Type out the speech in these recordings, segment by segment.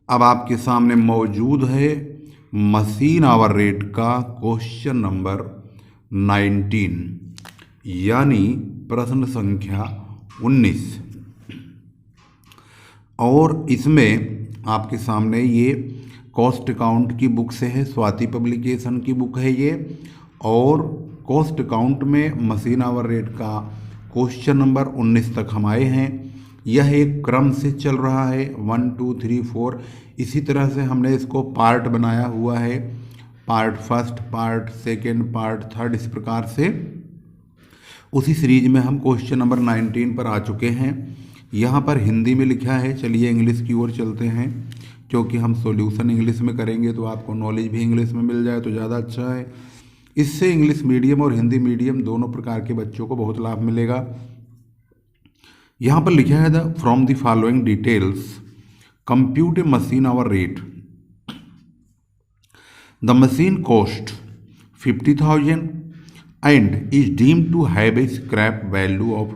अब आपके सामने मौजूद है मशीन आवर रेट का क्वेश्चन नंबर 19 यानी प्रश्न संख्या 19। और इसमें आपके सामने ये कॉस्ट अकाउंट की बुक से है, स्वाति पब्लिकेशन की बुक है ये। और कॉस्ट अकाउंट में मशीन आवर रेट का क्वेश्चन नंबर 19 तक हम आए हैं। यह एक क्रम से चल रहा है 1 2 3 4। इसी तरह से हमने इसको पार्ट बनाया हुआ है, part first, part second, part third, इस प्रकार से उसी सीरीज में हम क्वेश्चन नंबर 19 पर आ चुके हैं। यहाँ पर हिंदी में लिखा है, चलिए इंग्लिश की ओर चलते हैं, क्योंकि हम सॉल्यूशन इंग्लिश में करेंगे तो आपको नॉलेज भी इंग्लिश में मिल जाए तो ज़्यादा अच्छा है। इससे इंग्लिश मीडियम और हिंदी मीडियम दोनों प्रकार के बच्चों को बहुत लाभ मिलेगा। यहाँ पर लिखा है from the following details compute A machine hour rate. The machine cost 50,000 and is deemed to have a scrap value of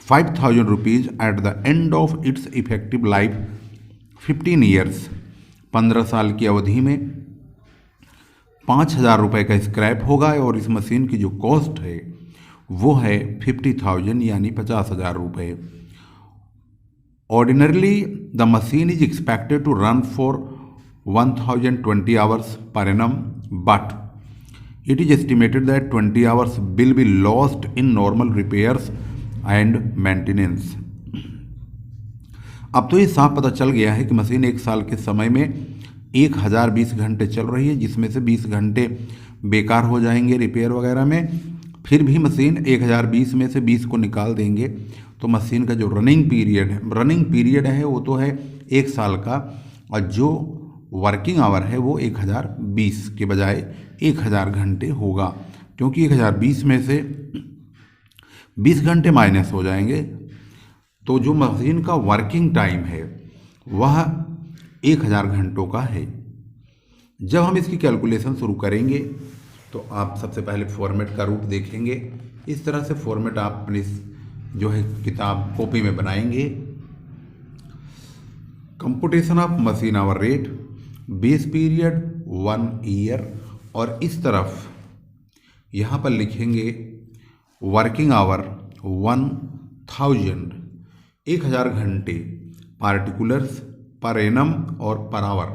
5,000 rupees at the end of its effective life 15 years। 15 साल की अवधि में 5,000 रुपये का स्क्रैप होगा और इस machine की जो कॉस्ट है वो है 50,000 यानी 50,000 रुपये। Ordinarily the machine is expected to run for 1,020 hours per annum but it is estimated that 20 hours will be lost in normal repairs and maintenance। अब तो ये साफ पता चल गया है कि मशीन एक साल के समय में 1020 घंटे चल रही है, जिसमें से 20 घंटे बेकार हो जाएंगे रिपेयर वगैरह में। फिर भी मशीन 1020 में से 20 को निकाल देंगे तो मशीन का जो रनिंग पीरियड है वो तो है 1 साल का, और जो वर्किंग आवर है वो 1020 के बजाय 1000 घंटे होगा, क्योंकि 1020 में से 20 घंटे माइनस हो जाएंगे। तो जो मशीन का वर्किंग टाइम है वह 1000 घंटों का है। जब हम इसकी कैलकुलेशन शुरू करेंगे तो आप सबसे पहले फॉर्मेट का रूप देखेंगे। इस तरह से फॉर्मेट आप अपनी जो है किताब कॉपी में बनाएंगे। Computation of machine hour rate, base period 1 year, और इस तरफ यहाँ पर लिखेंगे वर्किंग आवर 1000 घंटे, पार्टिकुलर्स पर एनम और पर आवर,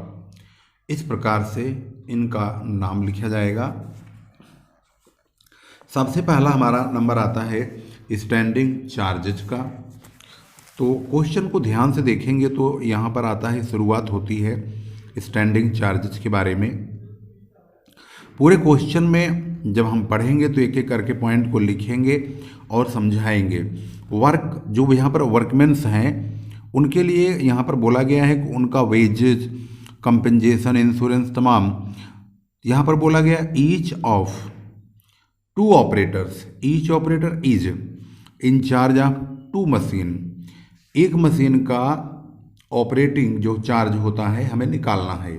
इस प्रकार से इनका नाम लिखा जाएगा। सबसे पहला हमारा नंबर आता है स्टैंडिंग चार्जेज का। तो क्वेश्चन को ध्यान से देखेंगे तो यहाँ पर आता है, शुरुआत होती है स्टैंडिंग चार्जेज के बारे में। पूरे क्वेश्चन में जब हम पढ़ेंगे तो एक एक करके पॉइंट को लिखेंगे और समझाएंगे। वर्क जो यहाँ पर वर्कमेंस हैं उनके लिए यहाँ पर बोला गया है कि उनका वेजेज, कंपेंसेशन, इंश्योरेंस तमाम यहाँ पर बोला गया। Each of 2 operators, each operator is in charge of 2 machine. एक मशीन का ऑपरेटिंग जो चार्ज होता है हमें निकालना है।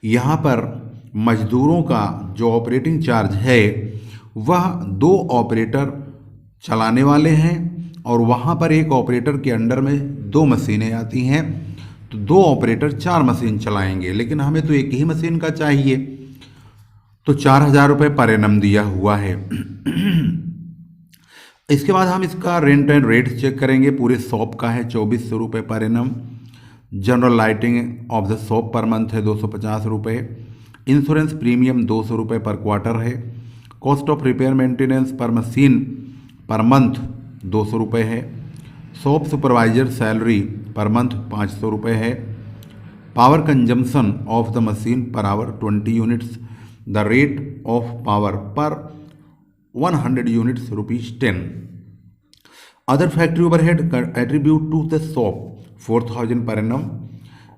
यहाँ पर मजदूरों का जो ऑपरेटिंग चार्ज है वह 2 ऑपरेटर चलाने वाले हैं, और वहाँ पर एक ऑपरेटर के अंडर में 2 मशीनें आती हैं, तो 2 ऑपरेटर 4 मशीन चलाएंगे, लेकिन हमें तो एक ही मशीन का चाहिए, तो 4,000 रुपये पर एनम दिया हुआ है। इसके बाद हम इसका रेंट एंड रेट चेक करेंगे। पूरे शॉप का है 2400 रुपये per annum. General lighting of the shop per month है 250 रुपये। इंश्योरेंस प्रीमियम 200 रुपये पर क्वार्टर है। Cost of repair maintenance per machine per month 200 रुपये है। Shop supervisor salary per month 500 रुपये है। Power consumption of the machine per hour 20 units. The rate of power per 100 units ₹10। Other factory overhead attribute to the shop 4,000 per annum.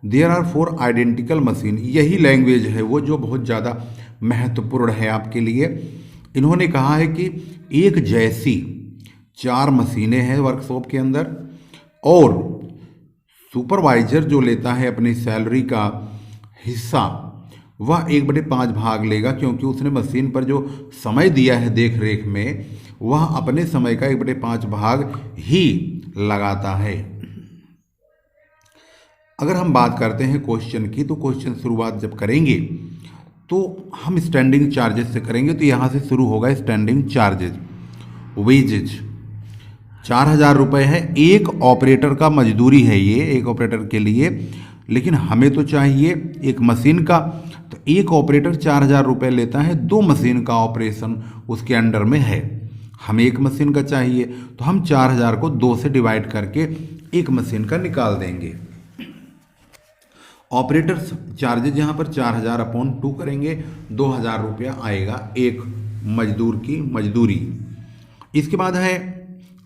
There are 4 identical machine. यही language है वो जो बहुत ज़्यादा महत्वपूर्ण है आपके लिए। इन्होंने कहा है कि एक जैसी 4 मशीनें हैं वर्कशॉप के अंदर, और सुपरवाइजर जो लेता है अपनी सैलरी का हिस्सा वह 1/5 भाग लेगा, क्योंकि उसने मशीन पर जो समय दिया है देख रेख में वह अपने समय का 1/5 भाग ही लगाता है। अगर हम बात करते हैं क्वेश्चन की, तो क्वेश्चन शुरुआत जब करेंगे तो हम स्टैंडिंग चार्जेस से करेंगे। तो यहाँ से शुरू होगा स्टैंडिंग चार्जेज। वेजेज 4,000 रुपये है, एक ऑपरेटर का मजदूरी है ये, एक ऑपरेटर के लिए। लेकिन हमें तो चाहिए एक मशीन का, तो एक ऑपरेटर 4,000 रुपये लेता है, 2 मशीन का ऑपरेशन उसके अंडर में है। हमें एक मशीन का चाहिए, तो हम 4,000 को 2 से डिवाइड करके एक मशीन का निकाल देंगे। ऑपरेटर चार्जेज यहाँ पर 4,000/2 करेंगे, 2,000 रुपया आएगा एक मजदूर की मजदूरी। इसके बाद है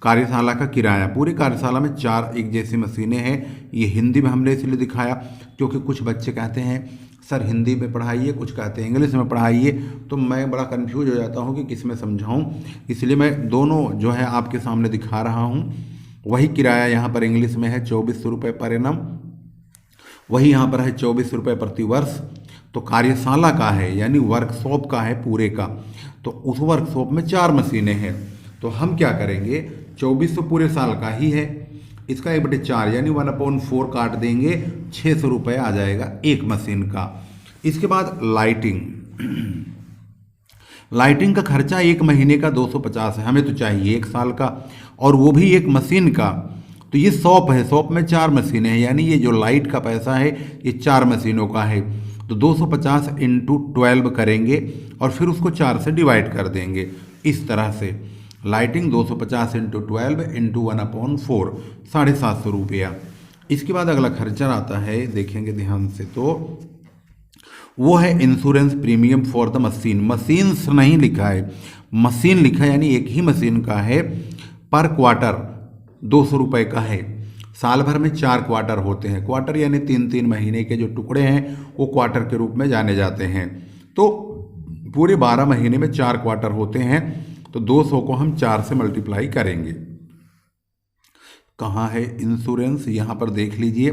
कार्यशाला का किराया। पूरी कार्यशाला में 4 एक जैसी मशीनें हैं। ये हिंदी में हमने इसलिए दिखाया क्योंकि कुछ बच्चे कहते हैं सर हिंदी में पढ़ाइए, कुछ कहते हैं इंग्लिश में पढ़ाइए, तो मैं बड़ा कंफ्यूज हो जाता हूँ कि किस में समझाऊँ। इसलिए मैं दोनों जो है आपके सामने दिखा रहा हूँ। वही किराया यहाँ पर इंग्लिश में है 2400 रुपये पर एनम, वही यहाँ पर है 2400 रुपये प्रति वर्ष। तो कार्यशाला का है यानी वर्कशॉप का है पूरे का, तो उस वर्कशॉप में 4 मशीनें हैं। तो हम क्या करेंगे, 2400 पूरे साल का ही है, इसका 1/4 यानी 1/4 काट देंगे, 600 रुपये आ जाएगा एक मशीन का। इसके बाद लाइटिंग, लाइटिंग का खर्चा 1 महीने का 250 है, हमें तो चाहिए 1 साल का, और वो भी एक मशीन का। तो ये शॉप है, शॉप में 4 मशीनें हैं, यानी ये जो लाइट का पैसा है ये 4 मशीनों का है। तो 250 × 12 करेंगे और फिर उसको 4 से डिवाइड कर देंगे। इस तरह से लाइटिंग 250 × 12 × 1/4, 750 रुपया। इसके बाद अगला खर्चा आता है, देखेंगे ध्यान से, तो वो है insurance premium for the machine. Machines नहीं लिखा है, मशीन लिखा है, यानी एक ही मशीन का है। पर क्वार्टर 200 रुपये का है। साल भर में 4 क्वार्टर होते हैं, क्वार्टर यानी 3-3 महीने के जो टुकड़े हैं वो क्वार्टर के रूप में जाने जाते हैं। तो पूरे 12 महीने में 4 क्वार्टर होते हैं, तो 200 को हम 4 से मल्टीप्लाई करेंगे। कहाँ है इंश्योरेंस, यहाँ पर देख लीजिए।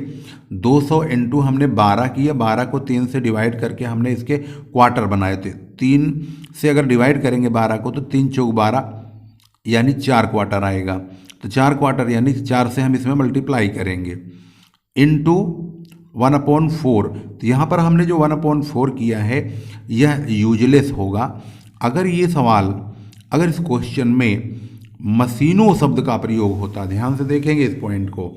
200 इंटू हमने 12 किया, 12 को 3 से डिवाइड करके हमने इसके क्वार्टर बनाए थे। 3 से अगर डिवाइड करेंगे 12 को, तो 3 चौक 12 यानी 4 क्वार्टर आएगा। तो 4 क्वार्टर यानी 4 से हम इसमें मल्टीप्लाई करेंगे इंटू 1/4। तो यहाँ पर हमने जो 1/4 किया है यह यूजलेस होगा। अगर ये सवाल, अगर इस क्वेश्चन में मशीनों शब्द का प्रयोग होता, ध्यान से देखेंगे इस पॉइंट को,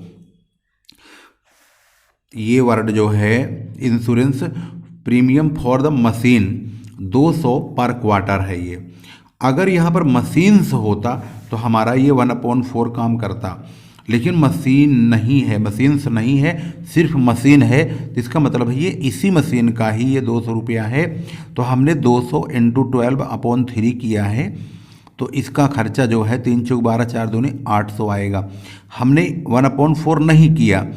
ये वर्ड जो है insurance premium for the machine 200 पर क्वार्टर है ये। अगर यहाँ पर मशीन्स होता तो हमारा ये 1/4 काम करता, लेकिन मशीन नहीं है, मशीन्स नहीं है, सिर्फ मशीन है। तो इसका मतलब है ये इसी मशीन का ही ये 200 रुपया है। तो हमने 200 × 12/3 किया है, तो इसका खर्चा जो है 3 चौक 12, 4 दूनी 800 आएगा। हमने 1/4 नहीं किया,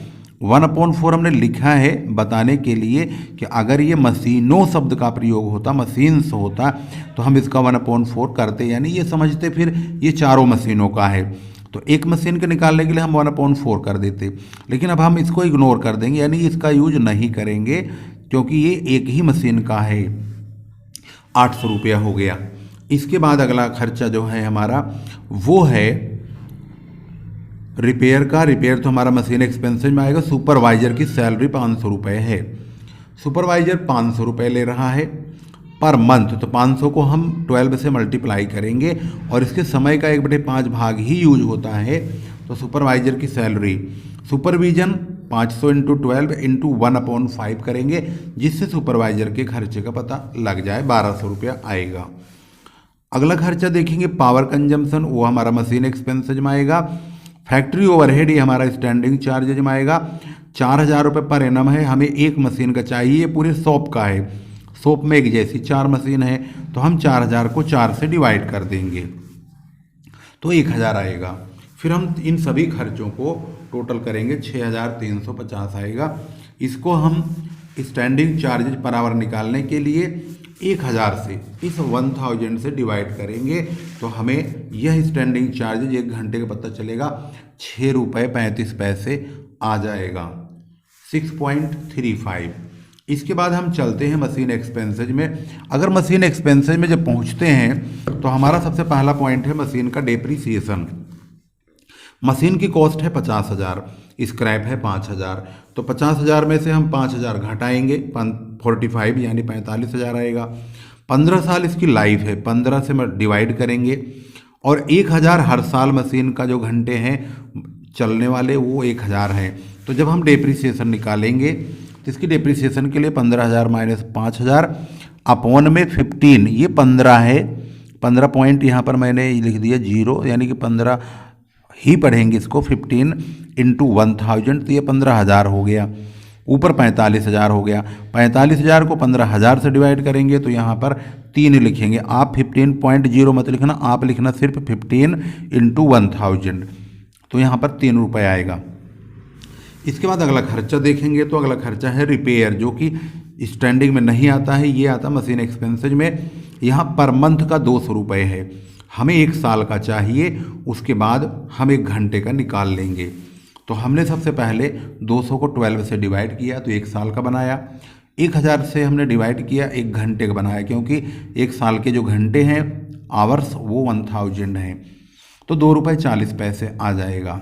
1/4 हमने लिखा है बताने के लिए कि अगर ये मशीनों शब्द का प्रयोग होता, मशीन्स होता, तो हम इसका 1/4 करते, यानी ये समझते फिर ये चारों मशीनों का है। तो एक मशीन के निकालने के लिए हम 1/4 कर देते, लेकिन अब हम इसको इग्नोर कर देंगे, यानी इसका यूज नहीं करेंगे क्योंकि ये एक ही मशीन का है। 800 रुपया हो गया। इसके बाद अगला खर्चा जो है हमारा वो है रिपेयर का। रिपेयर तो हमारा मशीन एक्सपेंसेस में आएगा। सुपरवाइजर की सैलरी 500 रुपये है। सुपरवाइजर 500 रुपये ले रहा है पर मंथ, तो 500 को हम 12 से मल्टीप्लाई करेंगे और इसके समय का 1/5 भाग ही यूज होता है। तो सुपरवाइजर की सैलरी, सुपरविजन 500 × 12 × 1/5 करेंगे, जिससे सुपरवाइजर के खर्चे का पता लग जाए, 1200 रुपया आएगा। अगला खर्चा देखेंगे पावर कंजम्पशन, वो हमारा मशीन एक्सपेंसेज में आएगा। फैक्ट्री ओवरहेड ये हमारा स्टैंडिंग चार्जेज में आएगा। 4,000 रुपये पर एनम है, हमें एक मशीन का चाहिए, पूरे शॉप का है। शॉप में एक जैसी 4 मशीन है, तो हम 4,000 को 4 से डिवाइड कर देंगे तो 1,000 आएगा। फिर हम इन सभी खर्चों को टोटल करेंगे, 6,350 आएगा। इसको हम स्टैंडिंग चार्जेज पर आवर निकालने के लिए 1,000 से इस 1000 से डिवाइड करेंगे, तो हमें यह स्टैंडिंग चार्जेज 1 घंटे का पता चलेगा, 6 रुपये 35 पैसे आ जाएगा, 6.35। इसके बाद हम चलते हैं मशीन एक्सपेंसेज में। अगर मशीन एक्सपेंसेज में जब पहुंचते हैं तो हमारा सबसे पहला पॉइंट है मशीन का डेप्रीसिएशन। मशीन की कॉस्ट है 50,000, स्क्रैप है 5,000, तो 50,000 में से हम 5,000 घटाएंगे, 45 यानी 45,000 आएगा। 15 साल इसकी लाइफ है, 15 से डिवाइड करेंगे और 1,000 हर साल मशीन का जो घंटे हैं चलने वाले वो 1,000 हैं। तो जब हम डेप्रिसिएशन निकालेंगे तो इसकी डेप्रिसिएशन के लिए 15,000 माइनस 5,000 अपॉन में 15, ये 15 है, 15 पॉइंट यहाँ पर मैंने लिख दिया 0, यानी कि 15 ही पढ़ेंगे इसको। 15 इंटू 1000 तो ये 15,000 हो गया, ऊपर 45,000 हो गया। 45,000 को 15,000 से डिवाइड करेंगे तो यहाँ पर 3 लिखेंगे। आप 15.0 मत लिखना, आप लिखना सिर्फ 15 इंटू 1000, तो यहाँ पर 3 रुपये आएगा। इसके बाद अगला खर्चा देखेंगे तो अगला खर्चा है रिपेयर, जो कि स्टैंडिंग में नहीं आता है, ये आता मशीन एक्सपेंसेज में। यहाँ पर मंथ का 200 रुपये है, हमें 1 साल का चाहिए, उसके बाद हम 1 घंटे का निकाल लेंगे। तो हमने सबसे पहले 200 को 12 से डिवाइड किया तो 1 साल का बनाया, 1,000 से हमने डिवाइड किया 1 घंटे का बनाया, क्योंकि 1 साल के जो घंटे हैं आवर्स वो 1000 हैं, तो 2 रुपये 40 पैसे आ जाएगा।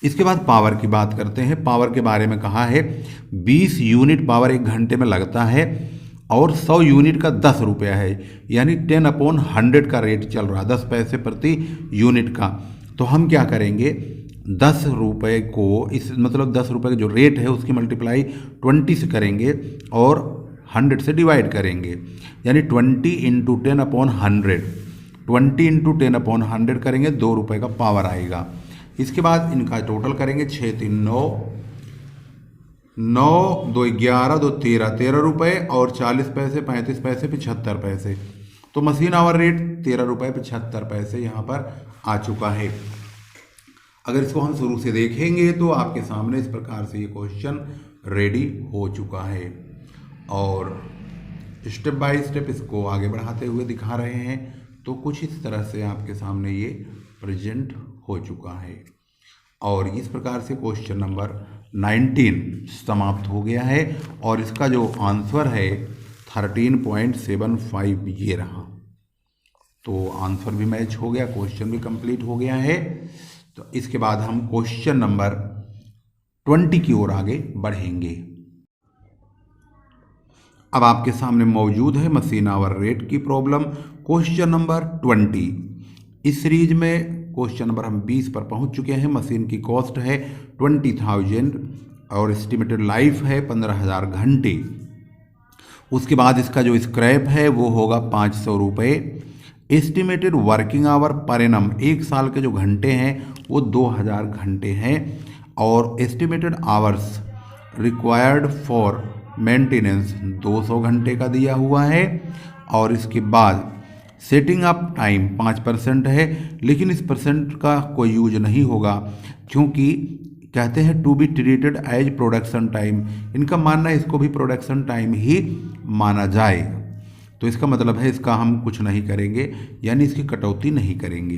इसके बाद पावर की बात करते हैं। पावर के बारे में कहा है 20 यूनिट पावर 1 घंटे में लगता है और 100 यूनिट का 10 रुपया है, यानी 10/100 का रेट चल रहा है, 10 पैसे प्रति यूनिट का। तो हम क्या करेंगे, 10 रुपये को इस मतलब 10 रुपये का जो रेट है उसकी मल्टीप्लाई 20 से करेंगे और 100 से डिवाइड करेंगे, यानी 20 इंटू 10/100, 20 इंटू 10/100 करेंगे, 2 रुपये का पावर आएगा। इसके बाद इनका टोटल करेंगे, 6 3 9, 9 2 11 2 13, 13 रुपये और 40 पैसे, 35 पैसे, 75 पैसे। तो मशीन आवर रेट 13 रुपये 75 पैसे यहाँ पर आ चुका है। अगर इसको हम शुरू से देखेंगे तो आपके सामने इस प्रकार से ये क्वेश्चन रेडी हो चुका है और स्टेप बाय स्टेप इसको आगे बढ़ाते हुए दिखा रहे हैं। तो कुछ इस तरह से आपके सामने ये प्रेजेंट हो चुका है और इस प्रकार से क्वेश्चन नंबर 19 समाप्त हो गया है और इसका जो आंसर है 13.75 ये रहा। तो आंसर भी मैच हो गया, क्वेश्चन भी कंप्लीट हो गया है। तो इसके बाद हम क्वेश्चन नंबर 20 की ओर आगे बढ़ेंगे। अब आपके सामने मौजूद है मशीन आवर रेट की प्रॉब्लम, क्वेश्चन नंबर 20। इस सीरीज में क्वेश्चन नंबर हम 20 पर पहुंच चुके हैं। मशीन की कॉस्ट है 20,000 और एस्टिमेटेड लाइफ है 15,000 घंटे। उसके बाद इसका जो स्क्रैप है वो होगा 500 रुपये। Estimated working hour per annum, 1 साल के जो घंटे हैं वो 2000 घंटे हैं और estimated hours required for maintenance 200 घंटे का दिया हुआ है। और इसके बाद सेटिंग अप टाइम 5% है, लेकिन इस परसेंट का कोई यूज नहीं होगा क्योंकि कहते हैं to be treated as production time. इनका मानना है इसको भी प्रोडक्शन टाइम ही माना जाए, तो इसका मतलब है इसका हम कुछ नहीं करेंगे, यानी इसकी कटौती नहीं करेंगे।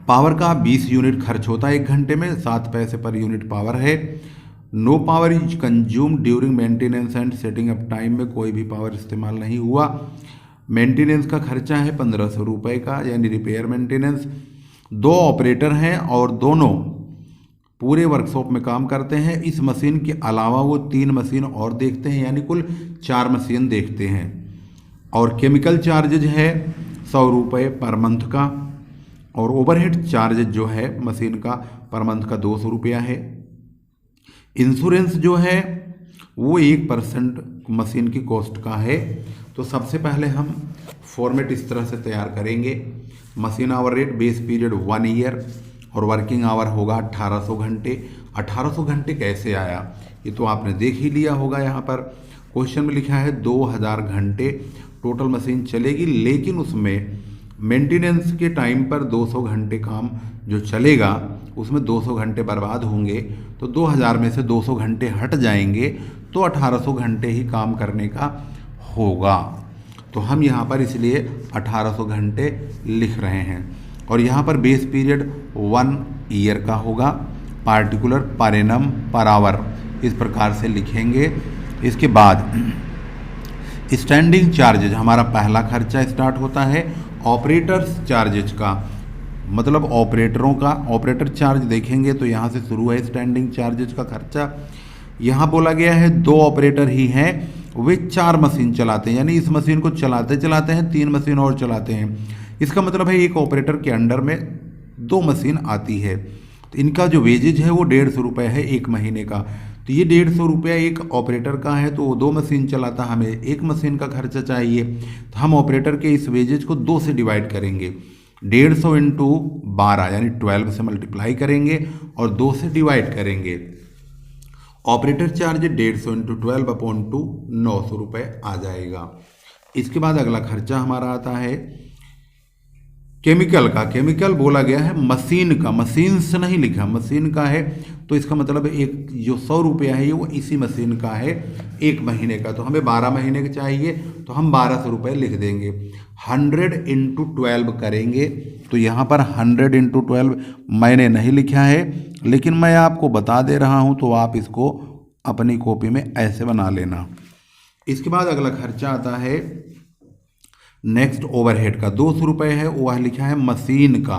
पावर का 20 यूनिट खर्च होता है 1 घंटे में, 7 पैसे पर यूनिट पावर है। No power is consume during maintenance and setting up time, में कोई भी पावर इस्तेमाल नहीं हुआ। मेंटेनेंस का खर्चा है 1500 रुपये का, यानी रिपेयर मेंटेनेंस। 2 ऑपरेटर हैं और दोनों पूरे वर्कशॉप में काम करते हैं। इस मशीन के अलावा वो 3 मशीन और देखते हैं, यानी कुल 4 मशीन देखते हैं। और केमिकल चार्जेज है 100 रुपये पर मंथ का और ओवरहेड चार्जेज जो है मशीन का पर मंथ का 200 रुपया है। इंश्योरेंस जो है वो 1% मशीन की कॉस्ट का है। तो सबसे पहले हम फॉर्मेट इस तरह से तैयार करेंगे। Machine hour rate base period 1 year और वर्किंग आवर होगा 1800 घंटे। 1800 घंटे कैसे आया ये तो आपने देख ही लिया होगा। यहाँ पर क्वेश्चन में लिखा है 2000 घंटे टोटल मशीन चलेगी, लेकिन उसमें मेंटेनेंस के टाइम पर 200 घंटे काम जो चलेगा उसमें 200 घंटे बर्बाद होंगे। तो 2000 में से 200 घंटे हट जाएंगे तो 1800 घंटे ही काम करने का होगा। तो हम यहाँ पर इसलिए 1800 घंटे लिख रहे हैं और यहाँ पर बेस पीरियड 1 ईयर का होगा। Particular per annum per hour इस प्रकार से लिखेंगे। इसके बाद स्टैंडिंग चार्जेज हमारा पहला खर्चा स्टार्ट होता है। ऑपरेटर्स चार्जेज का मतलब ऑपरेटरों का ऑपरेटर चार्ज देखेंगे तो यहाँ से शुरू है स्टैंडिंग चार्जेज का खर्चा। यहाँ बोला गया है 2 ऑपरेटर ही हैं, वे 4 मशीन चलाते हैं, यानी इस मशीन को चलाते चलाते हैं 3 मशीन और चलाते हैं। इसका मतलब है एक ऑपरेटर के अंडर में 2 मशीन आती है। तो इनका जो वेजेज है वो 150 रुपये है एक महीने का। तो ये 150 रुपया एक ऑपरेटर का है, तो वो 2 मशीन चलाता, हमें एक मशीन का खर्चा चाहिए। तो हम ऑपरेटर के इस वेजेज को 2 से डिवाइड करेंगे, 150 इंटू 12 यानी 12 से मल्टीप्लाई करेंगे और 2 से डिवाइड करेंगे। ऑपरेटर चार्ज 150 इंटू 12/2 900 रुपये आ जाएगा। इसके बाद अगला खर्चा हमारा आता है केमिकल का। केमिकल बोला गया है मशीन का, मशीन से नहीं लिखा, मशीन का है, तो इसका मतलब एक जो 100 रुपया है ये वो इसी मशीन का है एक महीने का। तो हमें 12 महीने का चाहिए, तो हम 1200 रुपये लिख देंगे। 100 इंटू 12 करेंगे, तो यहाँ पर 100 इंटू 12 मैंने नहीं लिखा है, लेकिन मैं आपको बता दे रहा हूँ, तो आप इसको अपनी कॉपी में ऐसे बना लेना। इसके बाद अगला खर्चा आता है नेक्स्ट ओवरहेड का, 200 रुपये है, वह लिखा है मशीन का।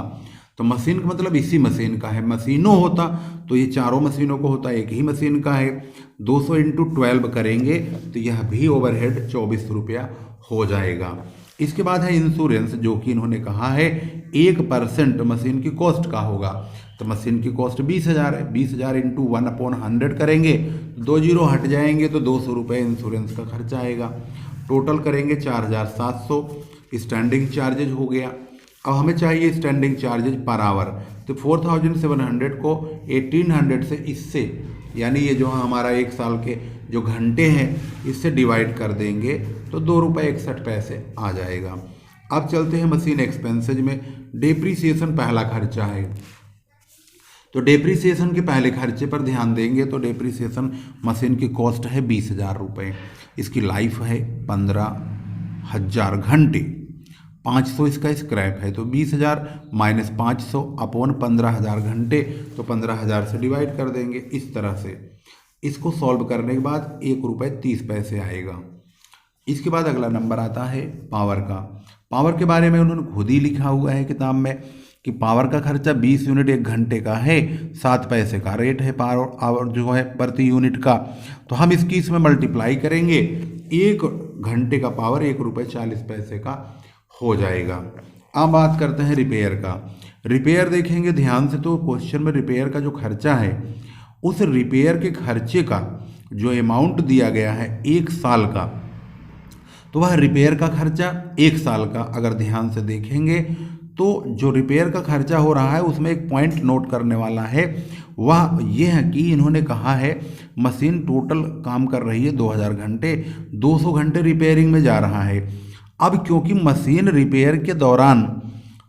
तो मशीन का मतलब इसी मशीन का है, मशीनों होता तो ये चारों मशीनों को होता, एक ही मशीन का है। 200 इंटू 12 करेंगे तो यह भी ओवरहेड 24 रुपया हो जाएगा। इसके बाद है इंश्योरेंस, जो कि इन्होंने कहा है 1% मशीन की कॉस्ट का होगा। तो मशीन की कॉस्ट 20,000 है, 20,000 इंटू 1/100 करेंगे, 2 जीरो हट जाएंगे तो 200 रुपये इंश्योरेंस का खर्चा आएगा। टोटल करेंगे 4,700। स्टैंडिंग चार्जेज हो गया। अब हमें चाहिए स्टैंडिंग चार्जेज पर आवर, तो 4,700 को 1,800 से इससे यानी ये जो हमारा एक साल के जो घंटे हैं इससे डिवाइड कर देंगे तो 2 रुपये 61 पैसे आ जाएगा। अब चलते हैं मशीन एक्सपेंसेज में। डेप्रीसिएशन पहला खर्चा है, तो डेप्रीसिएशन के पहले खर्चे पर ध्यान देंगे। तो डेप्रीसिएशन मशीन की कॉस्ट है 20,000 रुपये, इसकी लाइफ है 15,000 घंटे, 500 इसका स्क्रैप है। तो 20,000 माइनस 500 अपॉन 15,000 घंटे, तो 15,000 से डिवाइड कर देंगे। इस तरह से इसको सॉल्व करने के बाद 1 रुपये 30 पैसे आएगा। इसके बाद अगला नंबर आता है पावर का। पावर के बारे में उन्होंने खुद ही लिखा हुआ है किताब में कि पावर का खर्चा 20 यूनिट 1 घंटे का है, 7 पैसे का रेट है पावर आवर जो है प्रति यूनिट का। तो हम इसकी इसमें मल्टीप्लाई करेंगे, 1 घंटे का पावर 1 रुपये 40 पैसे का हो जाएगा। अब बात करते हैं रिपेयर का। रिपेयर देखेंगे ध्यान से, तो क्वेश्चन में रिपेयर का जो खर्चा है उस रिपेयर के खर्चे का जो अमाउंट दिया गया है 1 साल का, तो वह रिपेयर का खर्चा 1 साल का अगर ध्यान से देखेंगे तो जो रिपेयर का खर्चा हो रहा है उसमें एक पॉइंट नोट करने वाला है, वह ये है कि इन्होंने कहा है मशीन टोटल काम कर रही है 2000 घंटे, 200 घंटे रिपेयरिंग में जा रहा है। अब क्योंकि मशीन रिपेयर के दौरान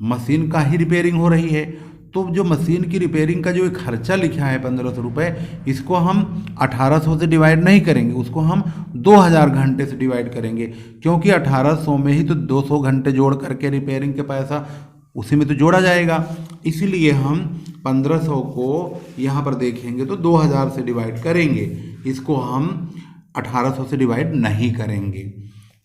मशीन का ही रिपेयरिंग हो रही है, तो जो मशीन की रिपेयरिंग का जो एक खर्चा लिखा है 1500 रुपये, इसको हम 1800 से डिवाइड नहीं करेंगे, उसको हम 2000 घंटे से डिवाइड करेंगे, क्योंकि 1800 में ही तो 200 घंटे जोड़ करके रिपेयरिंग के पैसा उसी में तो जोड़ा जाएगा। इसीलिए हम 1500 को यहाँ पर देखेंगे तो 2000 से डिवाइड करेंगे, इसको हम 1800 से डिवाइड नहीं करेंगे।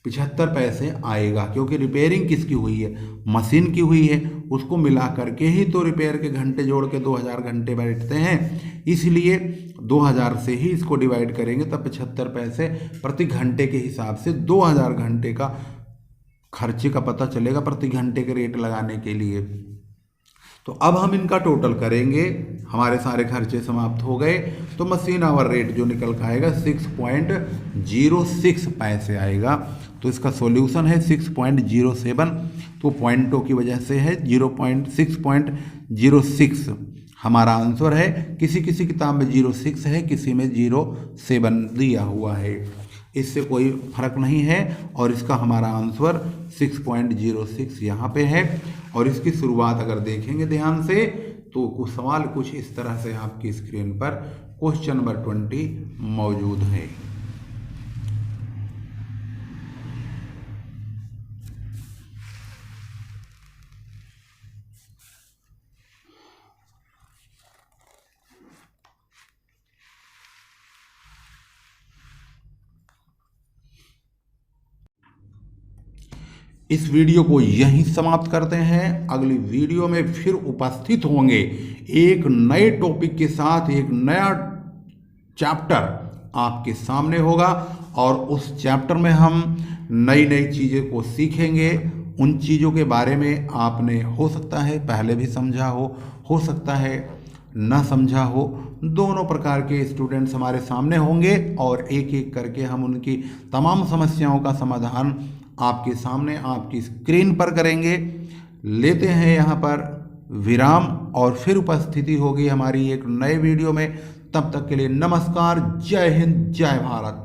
75 पैसे आएगा, क्योंकि रिपेयरिंग किसकी हुई है, मशीन की हुई है, उसको मिला करके ही तो रिपेयर के घंटे जोड़ के 2000 घंटे बैठते हैं, इसलिए 2000 से ही इसको डिवाइड करेंगे, तब 75 पैसे प्रति घंटे के हिसाब से 2000 घंटे का खर्चे का पता चलेगा प्रति घंटे के रेट लगाने के लिए। तो अब हम इनका टोटल करेंगे, हमारे सारे खर्चे समाप्त हो गए, तो मशीन आवर रेट जो निकल का आएगा 6.06 पैसे आएगा। तो इसका सॉल्यूशन है 6.07, तो पॉइंटों की वजह से है 6.06 हमारा आंसर है। किसी किसी किताब में 06 है, किसी में 07 दिया हुआ है, इससे कोई फर्क नहीं है। और इसका हमारा आंसर 6.06 यहाँ पे है। और इसकी शुरुआत अगर देखेंगे ध्यान से तो कुछ सवाल कुछ इस तरह से आपकी स्क्रीन पर क्वेश्चन नंबर 20 मौजूद है। इस वीडियो को यहीं समाप्त करते हैं। अगली वीडियो में फिर उपस्थित होंगे एक नए टॉपिक के साथ। एक नया चैप्टर आपके सामने होगा और उस चैप्टर में हम नई नई चीज़ें को सीखेंगे। उन चीज़ों के बारे में आपने हो सकता है पहले भी समझा हो सकता है ना समझा हो। दोनों प्रकार के स्टूडेंट्स हमारे सामने होंगे और एक एक करके हम उनकी तमाम समस्याओं का समाधान आपके सामने आपकी स्क्रीन पर करेंगे। लेते हैं यहाँ पर विराम और फिर उपस्थिति होगी हमारी एक नए वीडियो में। तब तक के लिए नमस्कार, जय हिंद, जय भारत।